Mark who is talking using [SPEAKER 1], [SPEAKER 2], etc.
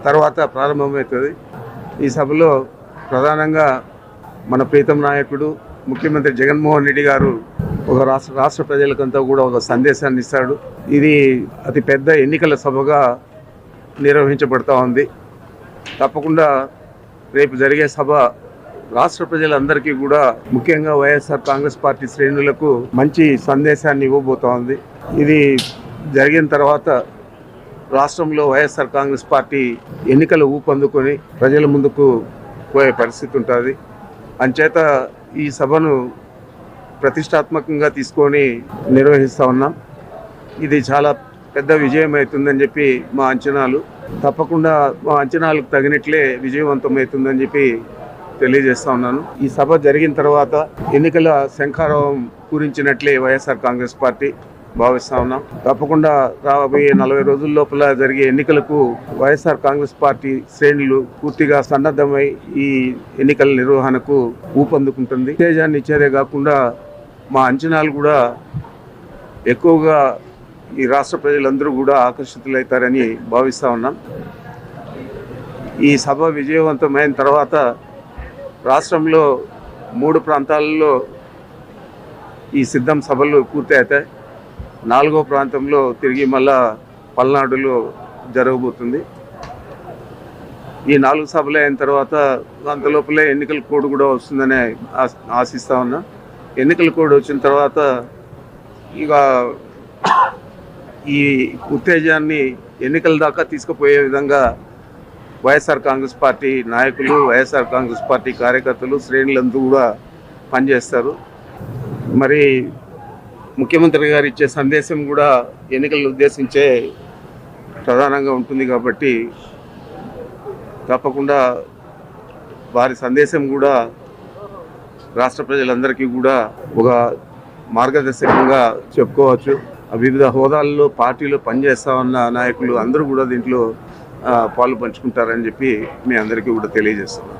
[SPEAKER 1] తర్వాత ప్రారంభమవుతుంది. ఈ సభలో ప్రధానంగా మన ప్రీతం నాయకుడు ముఖ్యమంత్రి జగన్మోహన్ రెడ్డి గారు ఒక రాష్ట్ర ప్రజలకంతా కూడా ఒక సందేశాన్ని ఇస్తాడు. ఇది అతి పెద్ద ఎన్నికల సభగా నిర్వహించబడతా ఉంది. తప్పకుండా రేపు జరిగే సభ రాష్ట్ర ప్రజలందరికీ కూడా, ముఖ్యంగా వైఎస్ఆర్ కాంగ్రెస్ పార్టీ శ్రేణులకు మంచి సందేశాన్ని ఇవ్వబోతా ఉంది. ఇది జరిగిన తర్వాత రాష్ట్రంలో వైఎస్ఆర్ కాంగ్రెస్ పార్టీ ఎన్నికలు ఊపందుకొని ప్రజల ముందుకు పోయే పరిస్థితి ఉంటుంది. అంచేత ఈ సభను ప్రతిష్టాత్మకంగా తీసుకొని నిర్వహిస్తూ ఉన్నాం. ఇది చాలా పెద్ద విజయం అవుతుందని చెప్పి మా అంచనాలు. తప్పకుండా మా అంచనాలకు తగినట్లే విజయవంతమవుతుందని చెప్పి తెలియజేస్తా ఉన్నాను. ఈ సభ జరిగిన తర్వాత ఎన్నికల శంఖారావం పూరించినట్లే వైఎస్ఆర్ కాంగ్రెస్ పార్టీ భావిస్తా ఉన్నాం. తప్పకుండా రాబోయే 40 రోజుల లోపల జరిగే ఎన్నికలకు వైఎస్ఆర్ కాంగ్రెస్ పార్టీ శ్రేణులు పూర్తిగా సన్నద్ధమై ఈ ఎన్నికల నిర్వహణకు ఊపందుకుంటుంది. ఉత్తేజాన్ని ఇచ్చేదే కాకుండా మా అంచనాలు కూడా ఎక్కువగా ఈ రాష్ట్ర ప్రజలందరూ కూడా ఆకర్షితులవుతారని భావిస్తూ ఉన్నాం. ఈ సభ విజయవంతమైన తర్వాత రాష్ట్రంలో 3 ప్రాంతాలలో ఈ సిద్ధం సభలు పూర్తి అవుతాయి. 4వ ప్రాంతంలో తిరిగి మళ్ళా పల్నాడులో జరగబోతుంది. ఈ 4 సభలు అయిన తర్వాత అంతలోపలే ఎన్నికల కోడ్ కూడా వస్తుందని ఆశిస్తూ ఉన్నా. ఎన్నికల కోడ్ వచ్చిన తర్వాత ఇక ఈ ఉత్తేజాన్ని ఎన్నికల దాకా తీసుకుపోయే విధంగా వైఎస్ఆర్ కాంగ్రెస్ పార్టీ నాయకులు, వైఎస్ఆర్ కాంగ్రెస్ పార్టీ కార్యకర్తలు, శ్రేణులందరూ కూడా పనిచేస్తారు. మరి ముఖ్యమంత్రి గారు ఇచ్చే సందేశం కూడా ఎన్నికలను ఉద్దేశించే ప్రధానంగా ఉంటుంది కాబట్టి తప్పకుండా వారి సందేశం కూడా రాష్ట్ర ప్రజలందరికీ కూడా ఒక మార్గదర్శకంగా చెప్పుకోవచ్చు. వివిధ హోదాల్లో పార్టీలో పనిచేస్తా ఉన్న నాయకులు అందరూ కూడా దీంట్లో పాలు పంచుకుంటారని చెప్పి మీ అందరికీ కూడా తెలియజేస్తున్నాను.